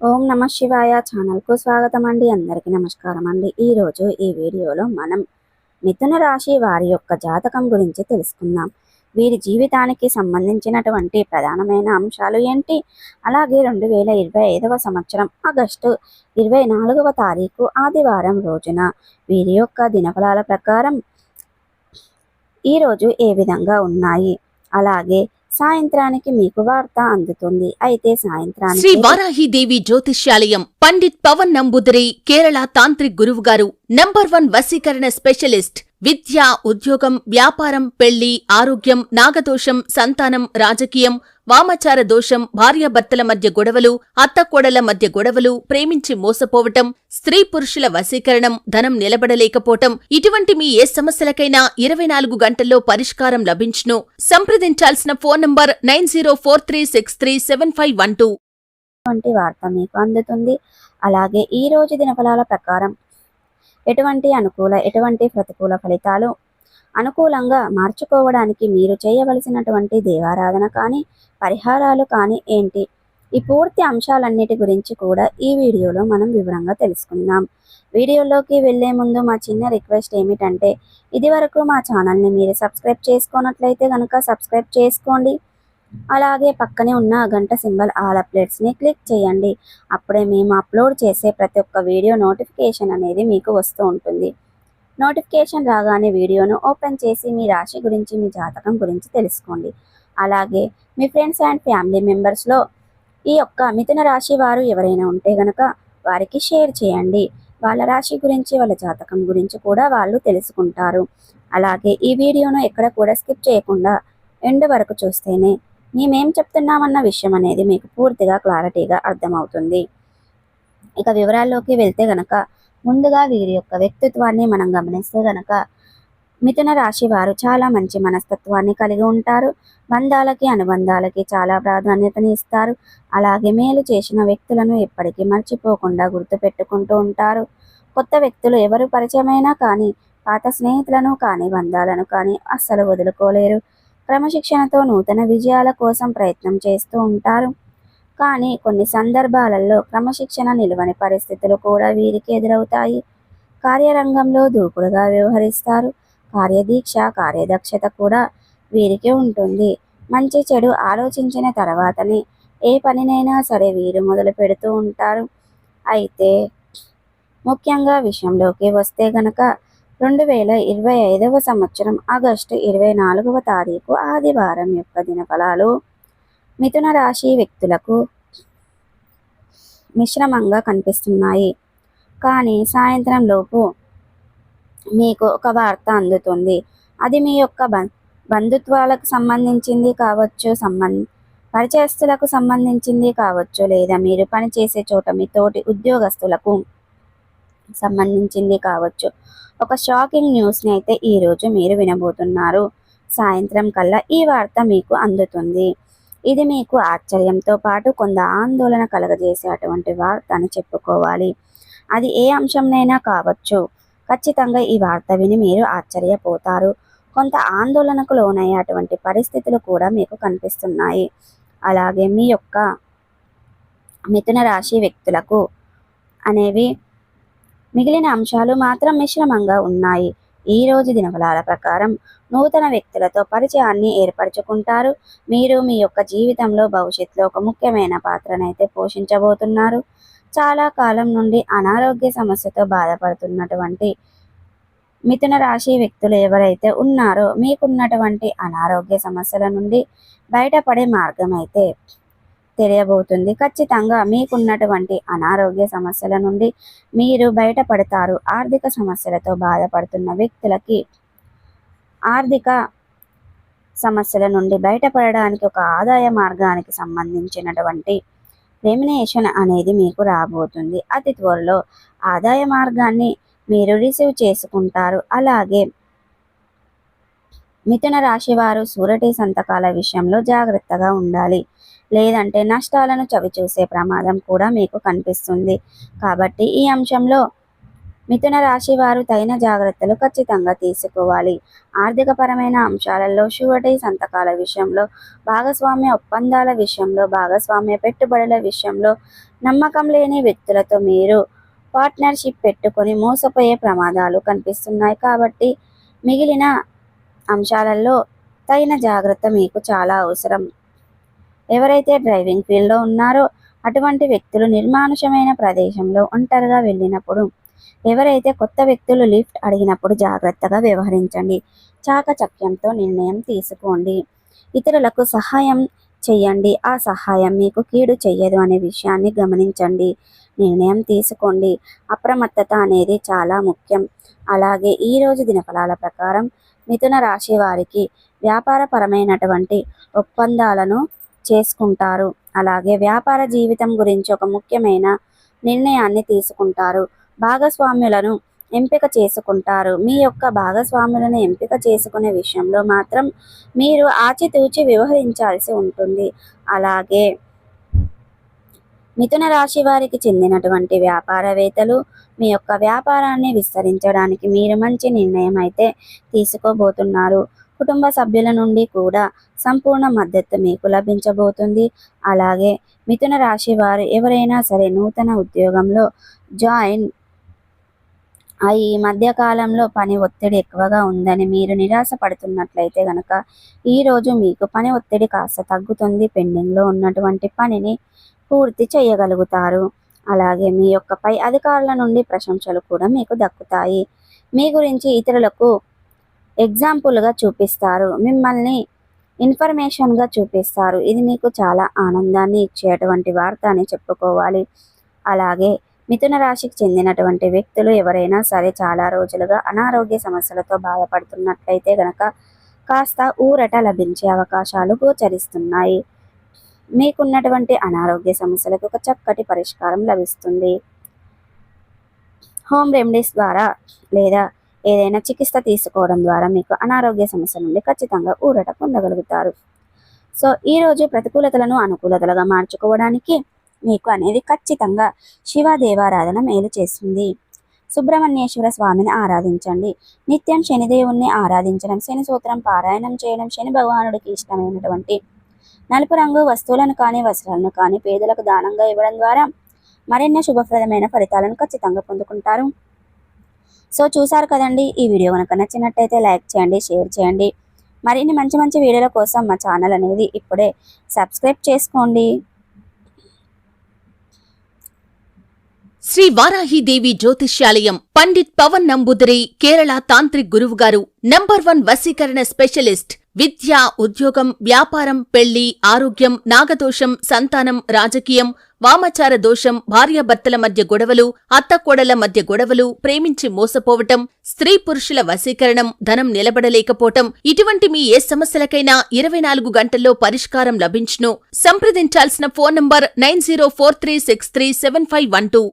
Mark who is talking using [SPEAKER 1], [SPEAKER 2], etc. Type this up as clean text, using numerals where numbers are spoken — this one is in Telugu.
[SPEAKER 1] ఓం నమ శివాయ ఛానల్కు స్వాగతం అండి. అందరికీ నమస్కారం అండి. ఈరోజు ఈ వీడియోలో మనం మిథున రాశి వారి యొక్క జాతకం గురించి తెలుసుకుందాం. వీరి జీవితానికి సంబంధించినటువంటి ప్రధానమైన అంశాలు ఏంటి, అలాగే 2025వ సంవత్సరం ఆగస్టు 24వ తారీఖు ఆదివారం రోజున వీరి యొక్క దినఫలాల ప్రకారం ఈరోజు ఏ విధంగా ఉన్నాయి, అలాగే సాయంత్రానికి మీకు వార్త అందుతుంది. అయితే సాయంత్రానికి
[SPEAKER 2] శ్రీ వారాహిదేవి జ్యోతిష్యాలయం పండిత్ పవన్ నంబూదరి కేరళ తాంత్రిక్ గురువు గారు నంబర్ 1 వశీకరణ స్పెషలిస్ట్. విద్య, ఉద్యోగం, వ్యాపారం, పెళ్లి, ఆరోగ్యం, నాగదోషం, సంతానం, రాజకీయం, వామచార దోషం, భార్యాభర్తల మధ్య గొడవలు, అత్తకోడల మధ్య గొడవలు, ప్రేమించి మోసపోవటం, స్త్రీ పురుషుల వశీకరణం, ధనం నిలబడలేకపోవటం, ఇటువంటి మీ ఏ సమస్యలకైనా 24 గంటల్లో పరిష్కారం లభించును. సంప్రదించాల్సిన ఫోన్ నంబర్ 9043637512.
[SPEAKER 1] వార్త మీకు అందుతుంది. అలాగే ఈ రోజు దినఫలాల ప్రకారం ఎటువంటి అనుకూల, ఎటువంటి ప్రతికూల ఫలితాలు, అనుకూలంగా మార్చుకోవడానికి మీరు చేయవలసినటువంటి దేవారాధన కానీ, పరిహారాలు కానీ ఏంటి, ఈ పూర్తి అంశాలన్నిటి గురించి కూడా ఈ వీడియోలో మనం వివరంగా తెలుసుకుందాం. వీడియోలోకి వెళ్లే ముందు మా చిన్న రిక్వెస్ట్ ఏమిటంటే, ఇదివరకు మా ఛానల్ని మీరు సబ్స్క్రైబ్ చేసుకున్నట్లయితే కనుక సబ్స్క్రైబ్ చేసుకోండి. అలాగే పక్కనే ఉన్న గంట సింబల్ ఆల్ అప్డేట్స్ని క్లిక్ చేయండి. అప్పుడే మేము అప్లోడ్ చేసే ప్రతి ఒక్క వీడియో నోటిఫికేషన్ అనేది మీకు వస్తూ ఉంటుంది. నోటిఫికేషన్ రాగానే వీడియోను ఓపెన్ చేసి మీ రాశి గురించి, మీ జాతకం గురించి తెలుసుకోండి. అలాగే మీ ఫ్రెండ్స్ అండ్ ఫ్యామిలీ మెంబర్స్లో ఈ యొక్క మిథున రాశి వారు ఎవరైనా ఉంటే గనక వారికి షేర్ చేయండి. వాళ్ళ రాశి గురించి, వాళ్ళ జాతకం గురించి కూడా వాళ్ళు తెలుసుకుంటారు. అలాగే ఈ వీడియోను ఎక్కడ కూడా స్కిప్ చేయకుండా ఎండ్ వరకు చూస్తేనే మేమేం చెప్తున్నామన్న విషయం అనేది మీకు పూర్తిగా క్లారిటీగా అర్థమవుతుంది. ఇక వివరాల్లోకి వెళ్తే గనక ముందుగా వీరి యొక్క వ్యక్తిత్వాన్ని మనం గమనిస్తే గనక మిథున రాశి వారు చాలా మంచి మనస్తత్వాన్ని కలిగి ఉంటారు. బంధాలకి, అనుబంధాలకి చాలా ప్రాధాన్యతని ఇస్తారు. అలాగే మేలు చేసిన వ్యక్తులను ఎప్పటికీ మర్చిపోకుండా గుర్తుపెట్టుకుంటూ ఉంటారు. కొత్త వ్యక్తులు ఎవరు పరిచయమైనా కానీ, పాత స్నేహితులను కానీ, బంధాలను కానీ అస్సలు వదులుకోలేరు. క్రమశిక్షణతో నూతన విజయాల కోసం ప్రయత్నం చేస్తూ ఉంటారు. కానీ కొన్ని సందర్భాలలో క్రమశిక్షణ నిలువని పరిస్థితులు కూడా వీరికి ఎదురవుతాయి. కార్యరంగంలో దూకుడుగా వ్యవహరిస్తారు. కార్యదీక్ష, కార్యదక్షత కూడా వీరికి ఉంటుంది. మంచి చెడు ఆలోచించిన తర్వాతనే ఏ పనినైనా సరే వీరు మొదలు పెడుతూ ఉంటారు. అయితే ముఖ్యంగా విషయంలోకి వస్తే గనక 2025వ సంవత్సరం ఆగస్టు 24వ తారీఖు ఆదివారం యొక్క దినఫలాలు మిథున రాశి వ్యక్తులకు మిశ్రమంగా కనిపిస్తున్నాయి. కానీ సాయంత్రం లోపు మీకు ఒక వార్త అందుతుంది. అది మీ యొక్క బంధుత్వాలకు సంబంధించింది కావచ్చు, పరిచయస్తులకు సంబంధించింది కావచ్చు, లేదా మీరు పనిచేసే చోట మీ తోటి ఉద్యోగస్తులకు సంబంధించింది కావచ్చు. ఒక షాకింగ్ న్యూస్ని అయితే ఈరోజు మీరు వినబోతున్నారు. సాయంత్రం కల్లా ఈ వార్త మీకు అందుతుంది. ఇది మీకు ఆశ్చర్యంతో పాటు కొంత ఆందోళన కలగజేసేటువంటి వార్త అని చెప్పుకోవాలి. అది ఏ అంశంనైనా కావచ్చు. ఖచ్చితంగా ఈ వార్త విని మీరు ఆశ్చర్యపోతారు. కొంత ఆందోళనకు లోనయ్యేటువంటి పరిస్థితులు కూడా మీకు కనిపిస్తున్నాయి. అలాగే మీ యొక్క మిథున రాశి వ్యక్తులకు అనేవి మిగిలిన అంశాలు మాత్రం మిశ్రమంగా ఉన్నాయి. ఈ రోజు దినఫలాల ప్రకారం నూతన వ్యక్తులతో పరిచయాన్ని ఏర్పరచుకుంటారు. మీరు మీ యొక్క జీవితంలో భవిష్యత్తులో ఒక ముఖ్యమైన పాత్రనైతే పోషించబోతున్నారు. చాలా కాలం నుండి అనారోగ్య సమస్యతో బాధపడుతున్నటువంటి మిథున రాశి వ్యక్తులు ఎవరైతే ఉన్నారో మీకున్నటువంటి అనారోగ్య సమస్యల నుండి బయటపడే మార్గం అయితే తెలియబోతుంది. ఖచ్చితంగా మీకున్నటువంటి అనారోగ్య సమస్యల నుండి మీరు బయటపడతారు. ఆర్థిక సమస్యలతో బాధపడుతున్న వ్యక్తులకి ఆర్థిక సమస్యల నుండి బయటపడడానికి ఒక ఆదాయ మార్గానికి సంబంధించినటువంటి రెమ్యునేషన్ అనేది మీకు రాబోతుంది. అతి త్వరలో ఆదాయ మార్గాన్ని మీరు రిసీవ్ చేసుకుంటారు. అలాగే మిథున రాశి వారు సూరటి సంతకాల విషయంలో జాగ్రత్తగా ఉండాలి. లేదంటే నష్టాలను చవిచూసే ప్రమాదం కూడా మీకు కనిపిస్తుంది. కాబట్టి ఈ అంశంలో మిథున రాశి వారు తగిన జాగ్రత్తలు ఖచ్చితంగా తీసుకోవాలి. ఆర్థికపరమైన అంశాలలో షూరిటీ సంతకాల విషయంలో, భాగస్వామ్య ఒప్పందాల విషయంలో, భాగస్వామ్య పెట్టుబడుల విషయంలో నమ్మకం లేని వ్యక్తులతో మీరు పార్ట్నర్షిప్ పెట్టుకొని మోసపోయే ప్రమాదాలు కనిపిస్తున్నాయి. కాబట్టి మిగిలిన అంశాలలో తగిన జాగ్రత్త మీకు చాలా అవసరం. ఎవరైతే డ్రైవింగ్ ఫీల్డ్లో ఉన్నారో అటువంటి వ్యక్తులు నిర్మానుషమైన ప్రదేశంలో ఒంటరిగా వెళ్ళినప్పుడు, ఎవరైతే కొత్త వ్యక్తులు లిఫ్ట్ అడిగినప్పుడు జాగ్రత్తగా వ్యవహరించండి. చాకచక్యంతో నిర్ణయం తీసుకోండి. ఇతరులకు సహాయం చెయ్యండి. ఆ సహాయం మీకు కీడు చెయ్యదు అనే విషయాన్ని గమనించండి. నిర్ణయం తీసుకోండి. అప్రమత్తత అనేది చాలా ముఖ్యం. అలాగే ఈరోజు దినఫలాల ప్రకారం మిథున రాశి వారికి వ్యాపారపరమైనటువంటి ఒప్పందాలను చేసుకుంటారు. అలాగే వ్యాపార జీవితం గురించి ఒక ముఖ్యమైన నిర్ణయాన్ని తీసుకుంటారు. భాగస్వాములను ఎంపిక చేసుకుంటారు. మీ యొక్క భాగస్వాములను ఎంపిక చేసుకునే విషయంలో మాత్రం మీరు ఆచితూచి వ్యవహరించాల్సి ఉంటుంది. అలాగే మిథున రాశి వారికి చెందినటువంటి వ్యాపారవేత్తలు మీ యొక్క వ్యాపారాన్ని విస్తరించడానికి మీరు మంచి నిర్ణయం అయితే తీసుకోబోతున్నారు. కుటుంబ సభ్యుల నుండి కూడా సంపూర్ణ మద్దతు మీకు లభించబోతుంది. అలాగే మిథున రాశి వారు ఎవరైనా సరే నూతన ఉద్యోగంలో జాయిన్ ఈ మధ్యకాలంలో పని ఒత్తిడి ఎక్కువగా ఉందని మీరు నిరాశ పడుతున్నట్లయితే గనక ఈరోజు మీకు పని ఒత్తిడి కాస్త తగ్గుతుంది. పెండింగ్లో ఉన్నటువంటి పనిని పూర్తి చేయగలుగుతారు. అలాగే మీ యొక్క పై అధికారుల నుండి ప్రశంసలు కూడా మీకు దక్కుతాయి. మీ గురించి ఇతరులకు ఎగ్జాంపుల్గా చూపిస్తారు. మిమ్మల్ని ఇన్ఫర్మేషన్గా చూపిస్తారు. ఇది మీకు చాలా ఆనందాన్ని ఇచ్చేటువంటి వార్త అని చెప్పుకోవాలి. అలాగే మిథున రాశికి చెందినటువంటి వ్యక్తులు ఎవరైనా సరే చాలా రోజులుగా అనారోగ్య సమస్యలతో బాధపడుతున్నట్లయితే గనక కాస్త ఊరట లభించే అవకాశాలు గోచరిస్తున్నాయి. మీకున్నటువంటి అనారోగ్య సమస్యలకు ఒక చక్కటి పరిష్కారం లభిస్తుంది. హోమ్ రెమెడీస్ ద్వారా లేదా ఏదైనా చికిత్స తీసుకోవడం ద్వారా మీకు అనారోగ్య సమస్య నుండి ఖచ్చితంగా ఊరట పొందగలుగుతారు. సో ఈరోజు ప్రతికూలతలను అనుకూలతలుగా మార్చుకోవడానికి మీకు అనేది ఖచ్చితంగా శివ దేవారాధన మేలు చేస్తుంది. సుబ్రహ్మణ్యేశ్వర స్వామిని ఆరాధించండి. నిత్యం శనిదేవుణ్ణి ఆరాధించడం, శని సూత్రం పారాయణం చేయడం, శని భగవానుడికి ఇష్టమైనటువంటి నలుపు రంగు వస్తువులను కానీ వస్త్రాలను కానీ పేదలకు దానంగా ఇవ్వడం ద్వారా మరిన్ని శుభప్రదమైన ఫలితాలను ఖచ్చితంగా పొందుకుంటారు. సో చూసారు కదండి, ఈ వీడియో కనుక నచ్చినట్టయితే లైక్ చేయండి, షేర్ చేయండి. మరిన్ని మంచి మంచి వీడియోల కోసం మా ఛానల్ అనేది ఇప్పుడే సబ్స్క్రైబ్ చేసుకోండి.
[SPEAKER 2] శ్రీ వారాహిదేవి జ్యోతిష్యాలయం పండిట్ పవన్ నంబూదిరి కేరళ తాంత్రిక్ గురువు గారు నంబర్ 1 వశీకరణ స్పెషలిస్ట్. విద్య, ఉద్యోగం, వ్యాపారం, పెళ్లి, ఆరోగ్యం, నాగదోషం, సంతానం, రాజకీయం, వామాచార దోషం, భార్యాభర్తల మధ్య గొడవలు, అత్తకోడళ్ల మధ్య గొడవలు, ప్రేమించి మోసపోవటం, స్త్రీ పురుషుల వశీకరణం, ధనం నిలబడలేకపోవటం, ఇటువంటి మీ ఏ సమస్యలకైనా 24 గంటల్లో పరిష్కారం లభించును. సంప్రదించాల్సిన ఫోన్ నంబర్ 9043637512.